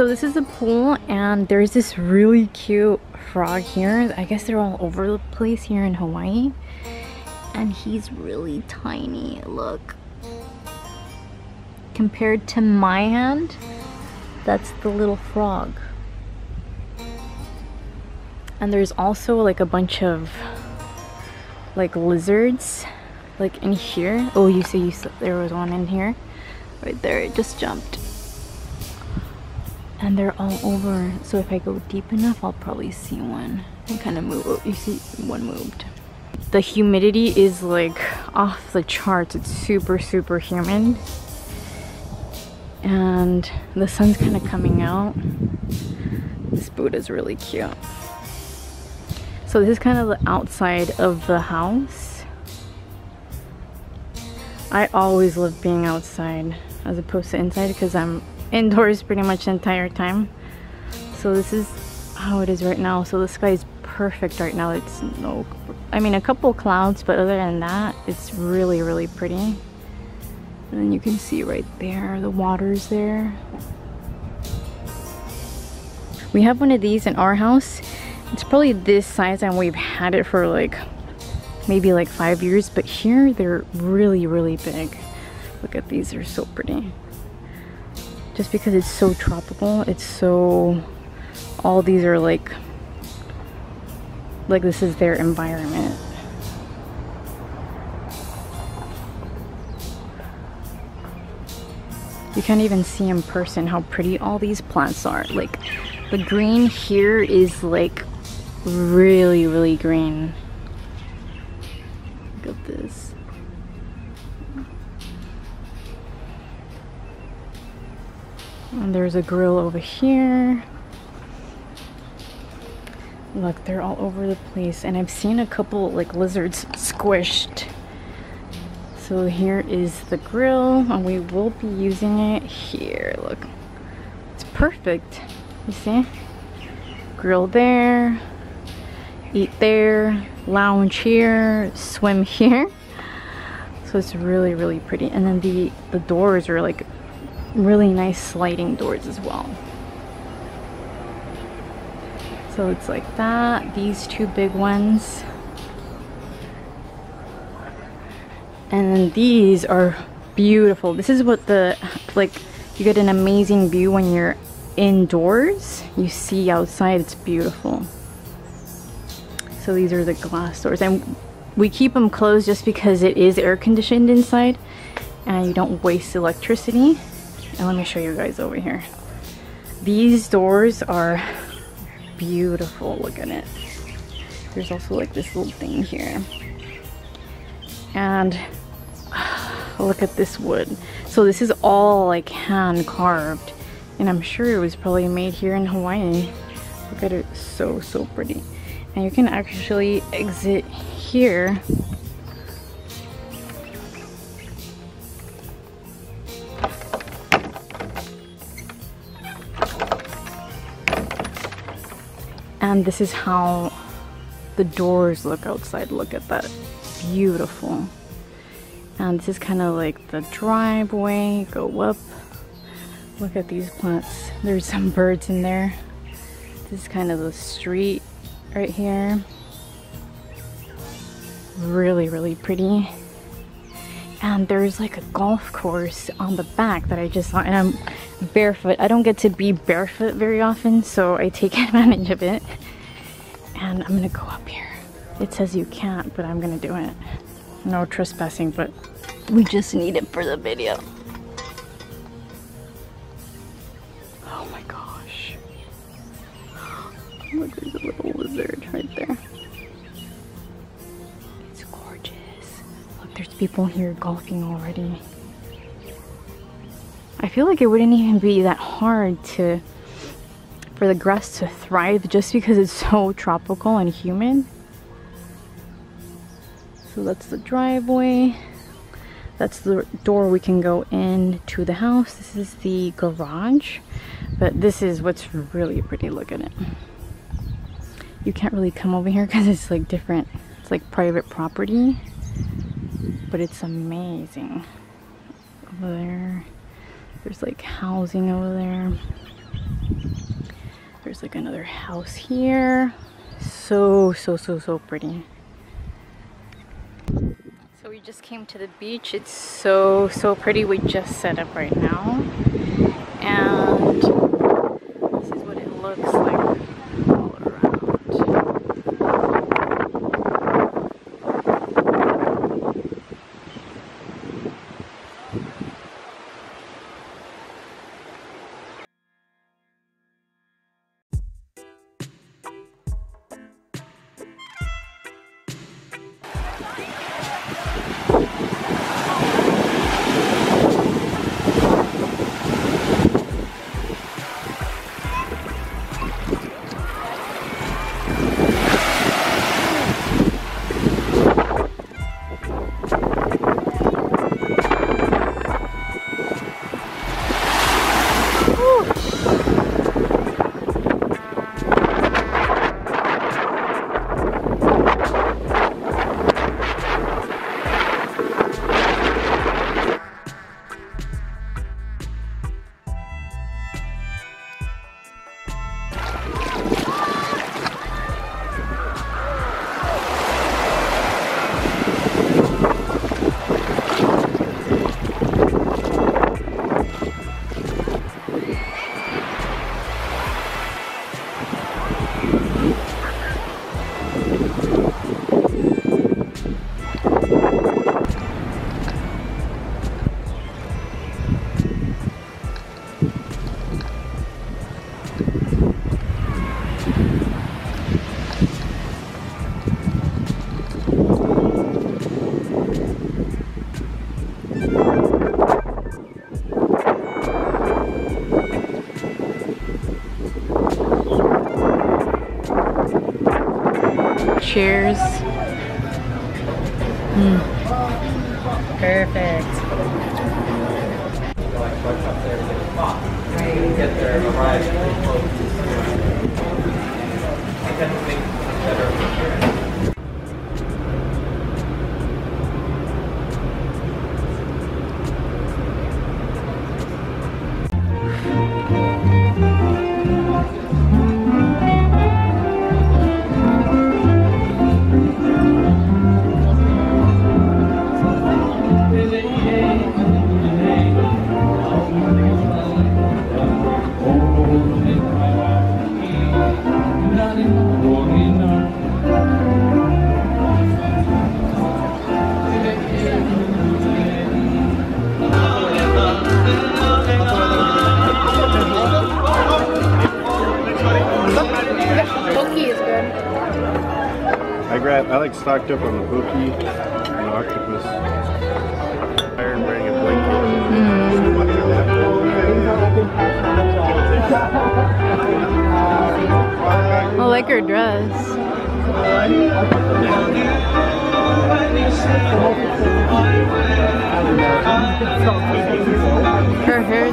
So this is the pool, and there's this really cute frog here. I guess they're all over the place here in Hawaii. And he's really tiny, look. Compared to my hand, that's the little frog. And there's also like a bunch of like lizards like in here. Oh, you see there was one in here. Right there, it just jumped. And they're all over. So if I go deep enough, I'll probably see one. And kind of move. Oh, you see one moved. The humidity is like off the charts. It's super, super humid. And the sun's kind of coming out. This boot is really cute. So this is kind of the outside of the house. I always love being outside as opposed to inside because I'm indoors pretty much the entire time. So this is how it is right now. So the sky is perfect right now. It's no, I mean a couple clouds, but other than that, it's really, really pretty. And then you can see right there, the water's there. We have one of these in our house. It's probably this size and we've had it for like maybe like 5 years, but here they're really, really big. Look at these, they're so pretty. Just because it's so tropical, it's so, all these are like this is their environment. You can't even see in person how pretty all these plants are. Like the green here is like really, really green. Look at this. And there's a grill over here. Look, they're all over the place. And I've seen a couple like lizards squished. So here is the grill, and we will be using it here. Look, it's perfect. You see? Grill there, eat there, lounge here, swim here. So it's really, really pretty. And then the doors are like really nice sliding doors as well. So it's like that. These two big ones. And then these are beautiful. This is what the, like, you get an amazing view when you're indoors. You see outside, it's beautiful. So these are the glass doors. And we keep them closed just because it is air conditioned inside and you don't waste electricity. And let me show you guys over here. These doors are beautiful. Look at it. There's also like this little thing here. And look at this wood. So this is all like hand carved, and I'm sure it was probably made here in Hawaii. Look at it, so, so pretty. And you can actually exit here. And this is how the doors look outside. Look at that, beautiful. And this is kind of like the driveway. Go up. Look at these plants. There's some birds in there. This is kind of the street right here. Really, really pretty. And there's like a golf course on the back that I just saw, and I'm barefoot. I don't get to be barefoot very often, so I take advantage of it. And I'm gonna go up here. It says you can't, but I'm gonna do it. No trespassing, but we just need it for the video. Oh my gosh. Look, there's a little lizard right there. It's gorgeous. Look, there's people here golfing already. I feel like it wouldn't even be that hard for the grass to thrive just because it's so tropical and humid. So that's the driveway. That's the door we can go into the house. This is the garage. But this is what's really pretty. Look at it. You can't really come over here because it's like different. It's like private property. But it's amazing. Over there. There's like housing over there. There's like another house here. So pretty. So we just came to the beach. It's so pretty. We just set up right now. And this is what it looks like all around. Cheers. Perfect. Get there, arrive pretty close. I tend to think better. I like stocked up on the pokey and the octopus. Iron wearing a blanket. I like her dress. Her hair.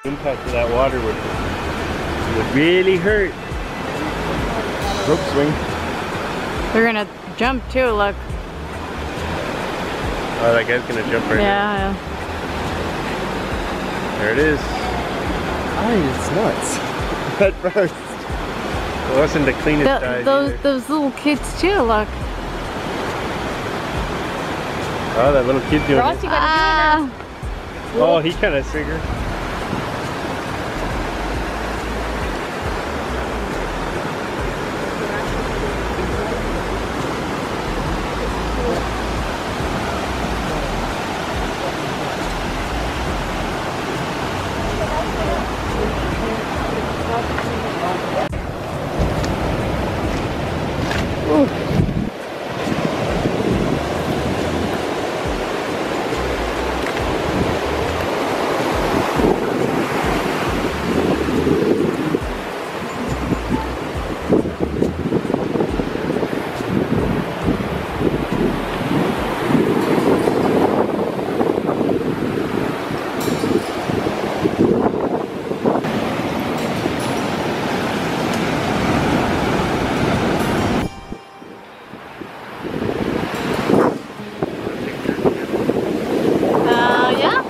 Impact of that water would really hurt. Rope swing. They're gonna jump too, look. Oh, that guy's gonna jump right there. Yeah. There it is. It's nuts. At first. It wasn't the cleanest dive Those little kids too, look. Oh, that little kid doing Ross, it. you gotta do it. Oh, he kind of figured. Yeah?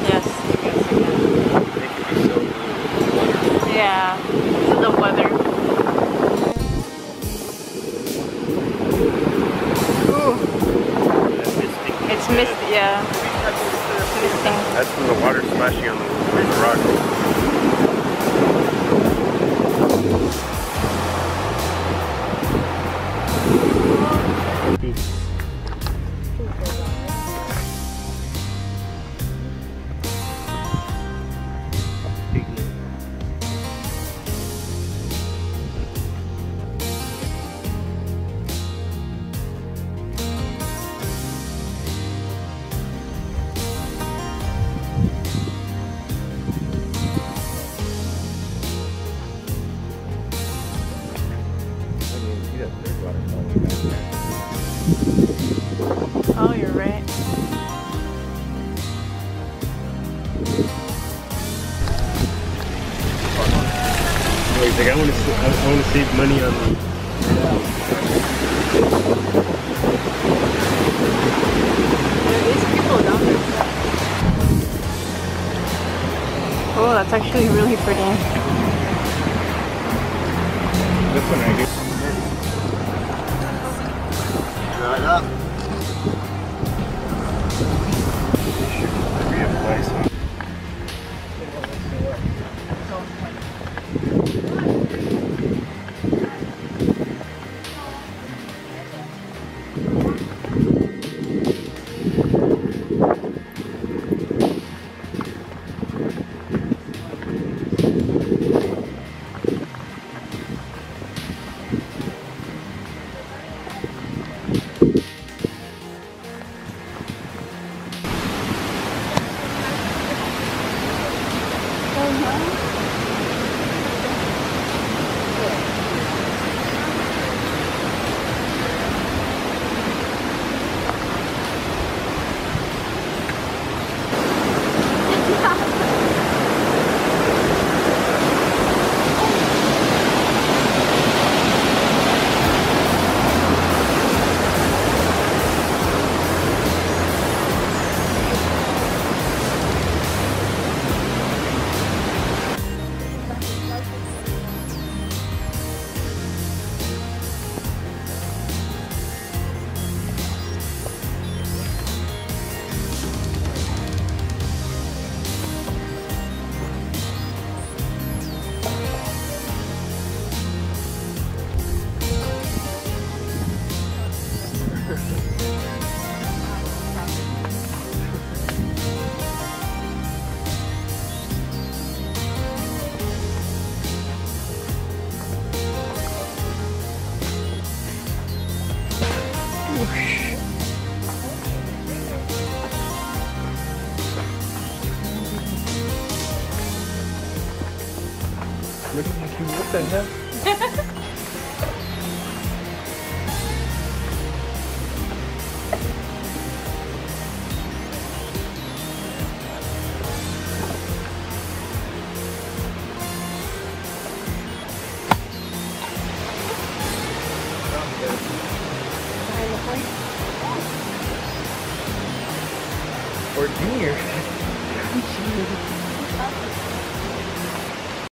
Yes, yeah, the weather. Ooh. It's misty, yeah. It's misting. That's from the water splashing on the rock. Oh, you're right. He's like, I want to save money on the. There is people down there. Oh, that's actually really pretty. This one right here. Right up. Should be a nice one. What the hell? Or junior.